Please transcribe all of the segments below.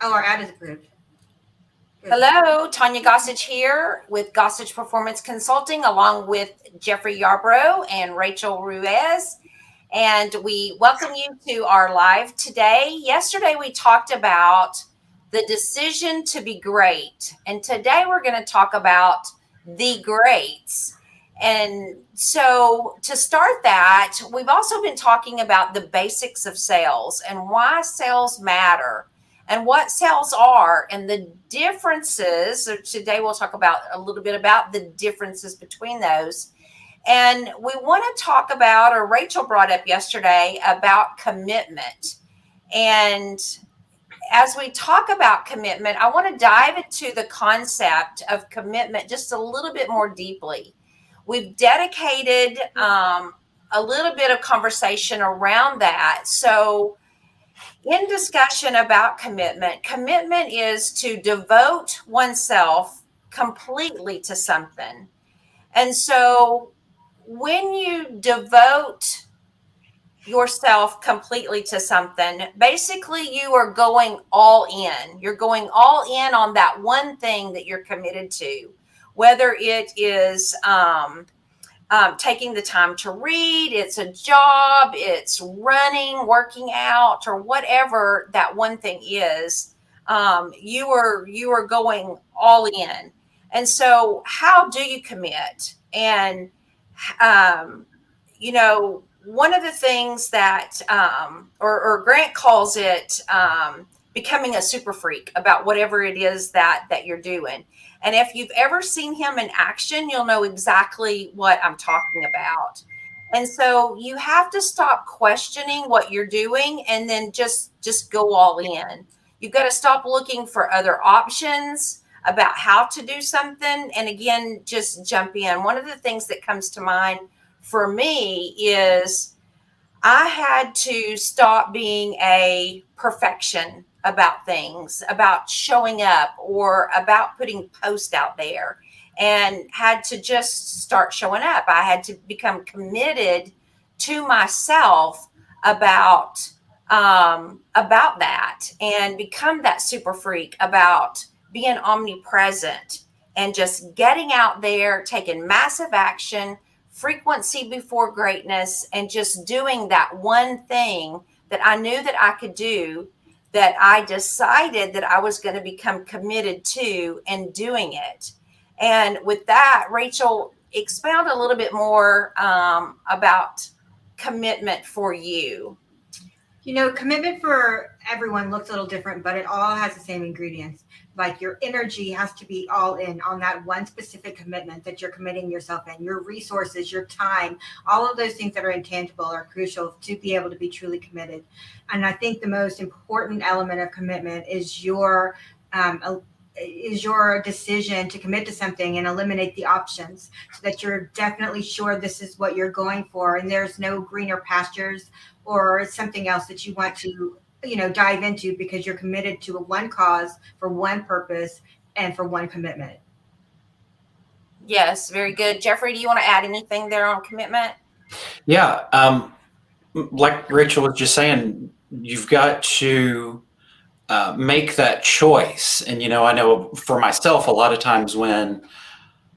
Oh, our ad is approved. Good. Hello, Tanya Gossage here with Gossage Performance Consulting, along with Jeffrey Yarbrough and Rachel Ruiz. And we welcome you to our live today. Yesterday, we talked about the decision to be great. And today, we're going to talk about the greats. And so, to start that, we've also been talking about the basics of sales and why sales matter and what sales are and the differences. So today we'll talk about a little bit about the differences between those. And we want to talk about, or Rachel brought up yesterday, about commitment. And as we talk about commitment, I want to dive into the concept of commitment just a little bit more deeply. We've dedicated a little bit of conversation around that. So in discussion about commitment, commitment is to devote oneself completely to something. And so when you devote yourself completely to something, basically you are going all in. You're going all in on that one thing that you're committed to, whether it is taking the time to read, it's a job, it's running, working out, or whatever that one thing is. You are going all in. And so, how do you commit? And um, one of the things that, or Grant calls it, becoming a super freak about whatever it is that you're doing. And if you've ever seen him in action, you'll know exactly what I'm talking about. And so you have to stop questioning what you're doing and then just go all in. You've got to stop looking for other options about how to do something, and again, just jump in. One of the things that comes to mind for me is I had to stop being a perfection about things, about showing up or about putting posts out there, and had to just start showing up. I had to become committed to myself about that and become that super freak about being omnipresent and just getting out there, taking massive action, frequency before greatness, and just doing that one thing that I knew that I could do, that I decided that I was going to become committed to, and doing it. And with that, Rachel, expound a little bit more about commitment for you. Commitment for everyone looks a little different, but it all has the same ingredients. Like your energy has to be all in on that one specific commitment that you're committing yourself in. Your resources, your time, all of those things that are intangible are crucial to be able to be truly committed. And I think the most important element of commitment is your decision to commit to something and eliminate the options so that you're definitely sure this is what you're going for and there's no greener pastures or something else that you want to dive into because you're committed to one cause for one purpose and for one commitment. Yes, very good. Jeffrey, do you want to add anything there on commitment? Yeah. Like Rachel was just saying, you've got to make that choice. And, I know for myself, a lot of times when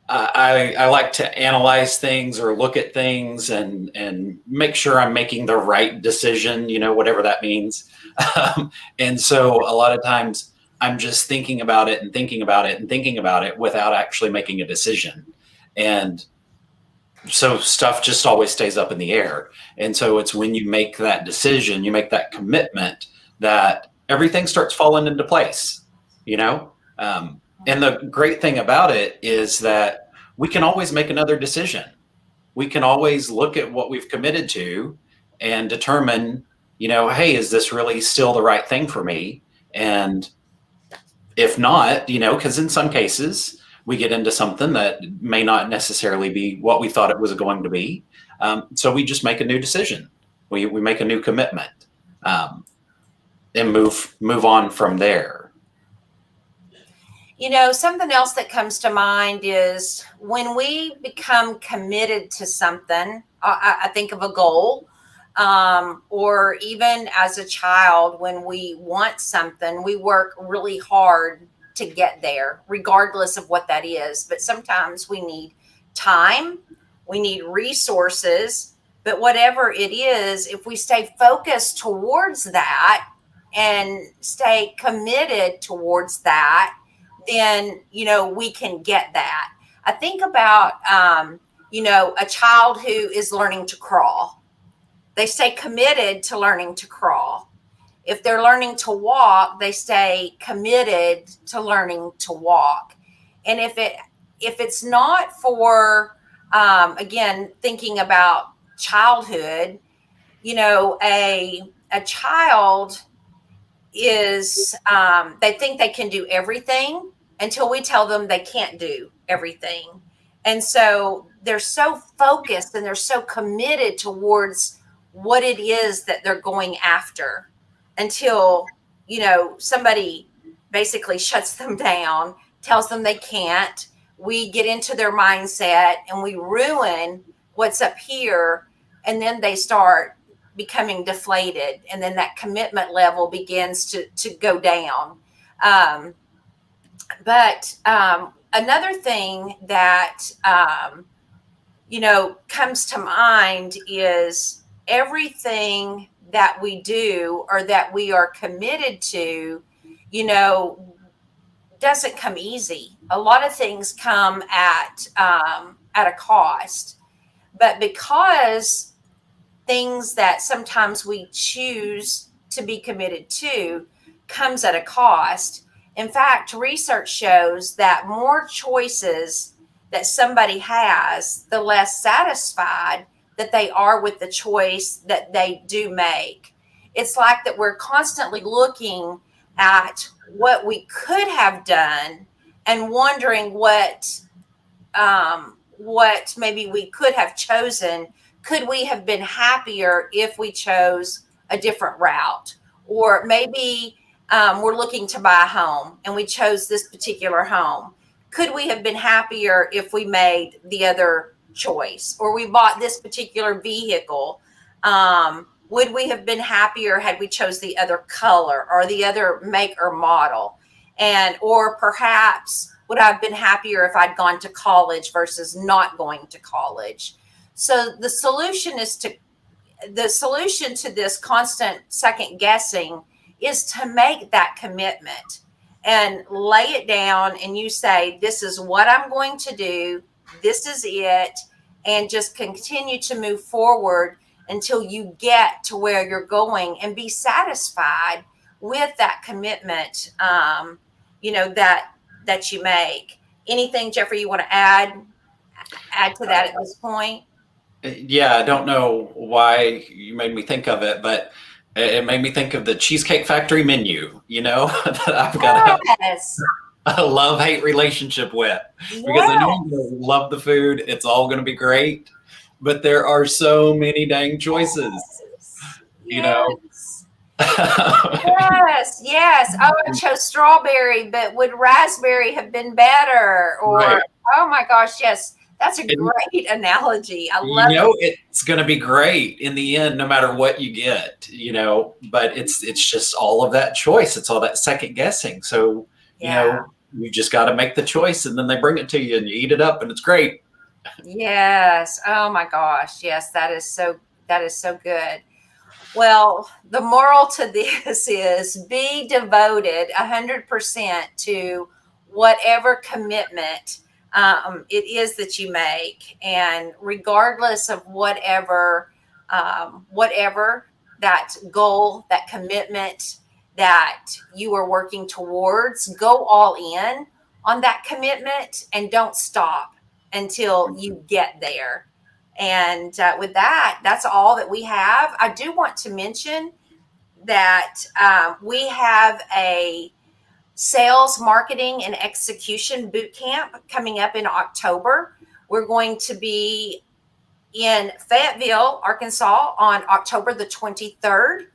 I like to analyze things or look at things and make sure I'm making the right decision, whatever that means. And so a lot of times I'm just thinking about it and thinking about it and thinking about it without actually making a decision. And so stuff just always stays up in the air. And so it's when you make that decision, you make that commitment, that everything starts falling into place, and the great thing about it is that we can always make another decision. We can always look at what we've committed to and determine, hey, is this really still the right thing for me? And if not, because in some cases we get into something that may not necessarily be what we thought it was going to be. So we just make a new decision. We make a new commitment, and move on from there. Something else that comes to mind is when we become committed to something, I think of a goal. or even as a child, when we want something, we work really hard to get there, regardless of what that is. But sometimes we need time, we need resources, but whatever it is, if we stay focused towards that and stay committed towards that, then, we can get that. I think about, a child who is learning to crawl. They stay committed to learning to crawl. If they're learning to walk, they stay committed to learning to walk. And if it's not for, again, thinking about childhood, a child is, they think they can do everything until we tell them they can't do everything. And so they're so focused and they're so committed towards what it is that they're going after until, somebody basically shuts them down, tells them they can't. We get into their mindset and we ruin what's up here. And then they start becoming deflated. And then that commitment level begins to go down. But another thing that, comes to mind is everything that we do or that we are committed to, doesn't come easy. A lot of things come at a cost, but because things that sometimes we choose to be committed to comes at a cost. In fact, research shows that more choices that somebody has, the less satisfied that they are with the choice that they do make. It's like that we're constantly looking at what we could have done and wondering what maybe we could have chosen. Could we have been happier if we chose a different route? Or maybe we're looking to buy a home and we chose this particular home. Could we have been happier if we made the other choice, or we bought this particular vehicle? Would we have been happier had we chose the other color or the other make or model? Or perhaps would I have been happier if I'd gone to college versus not going to college? So the solution to this constant second guessing is to make that commitment and lay it down, and you say, this is what I'm going to do. This is it. And just continue to move forward until you get to where you're going and be satisfied with that commitment, that you make. Anything, Jeffrey, you want to add to that at this point? Yeah, I don't know why you made me think of it, but it made me think of the Cheesecake Factory menu, that I've got Yes. a love-hate relationship with, because I know I'm going to love the food. It's all going to be great, but there are so many dang choices, Yes. Yes. Oh, I chose strawberry, but would raspberry have been better? Or, Right. Oh my gosh, yes. That's a great analogy. I love it. It's going to be great in the end, no matter what you get, but it's just all of that choice. It's all that second guessing. So, you just got to make the choice, and then they bring it to you and you eat it up and it's great. Yes. Oh my gosh. Yes. That is so good. Well, the moral to this is be devoted 100% to whatever commitment it is that you make, and regardless of whatever that goal, that commitment that you are working towards, go all in on that commitment and don't stop until you get there. And with that, that's all that we have. I do want to mention that we have a sales, marketing, and execution boot camp coming up in October. We're going to be in Fayetteville, Arkansas on October the 23rd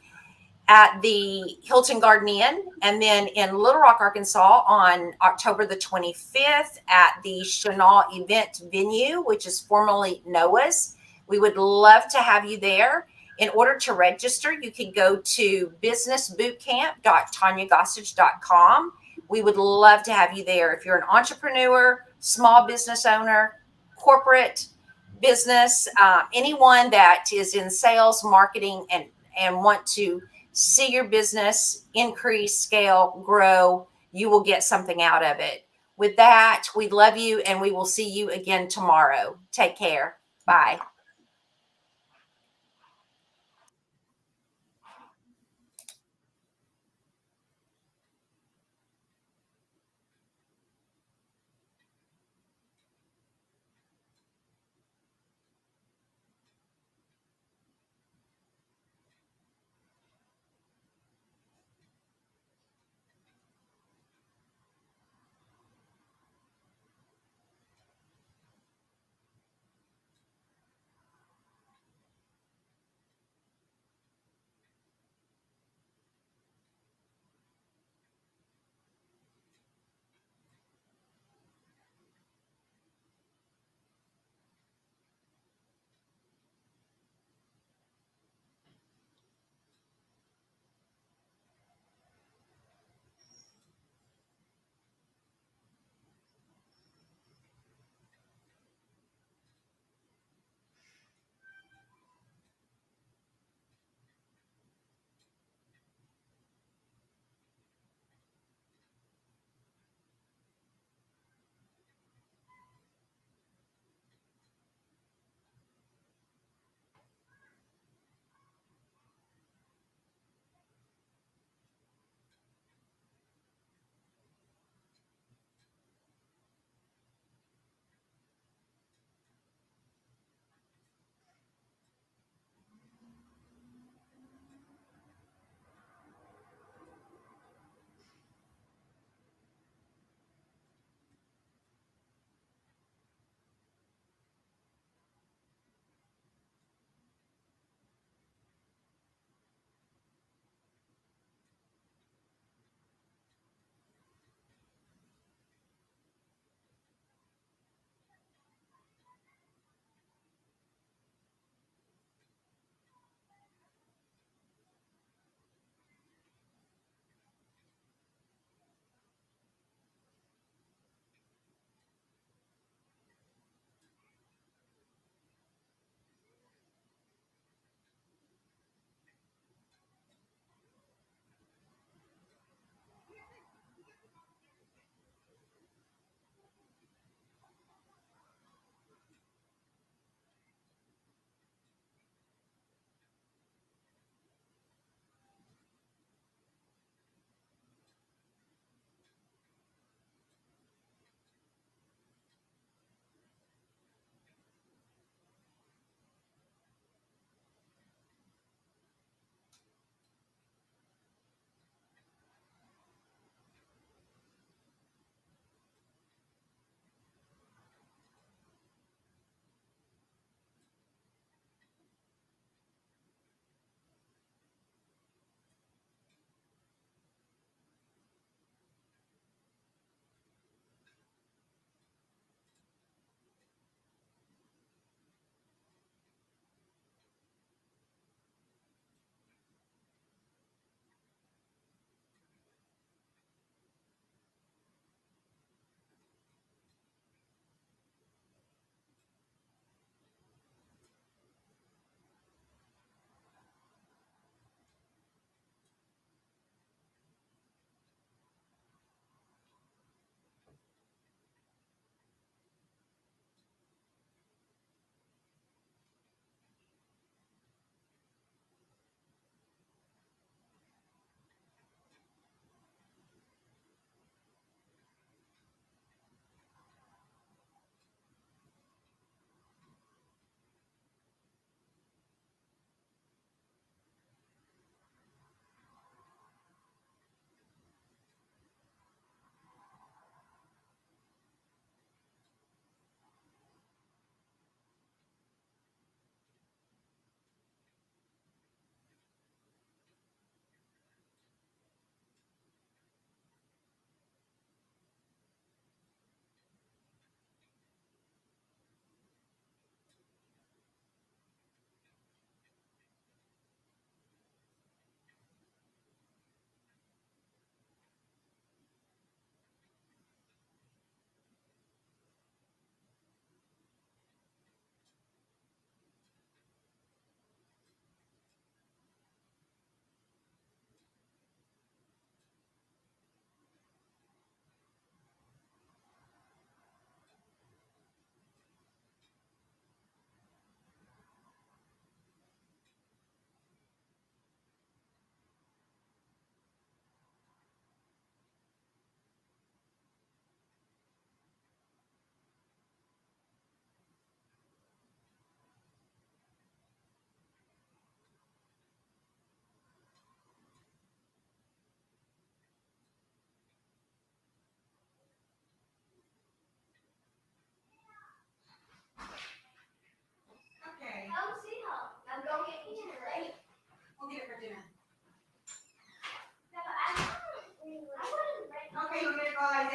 at the Hilton Garden Inn, and then in Little Rock, Arkansas on October the 25th at the Chenal Event Venue, which is formerly Noah's. We would love to have you there. In order to register, you can go to businessbootcamp.tanyagossage.com. We would love to have you there. If you're an entrepreneur, small business owner, corporate business, anyone that is in sales, marketing, and want to see your business increase, scale, grow, you will get something out of it. With that, we love you, and we will see you again tomorrow. Take care. Bye.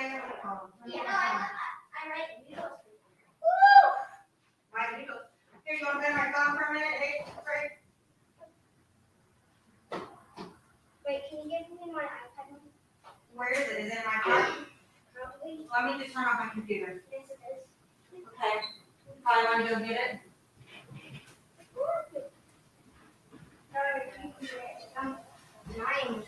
say? Oh, I write noodles. my noodles. Here, you want to bend my phone for a minute? Hey, Frank. Wait, can you give me my iPad? Where is it? Is it in my car? Probably. Let me just turn off my computer. Yes, it is. Okay. Probably want to go get it. Sorry, I'm lying.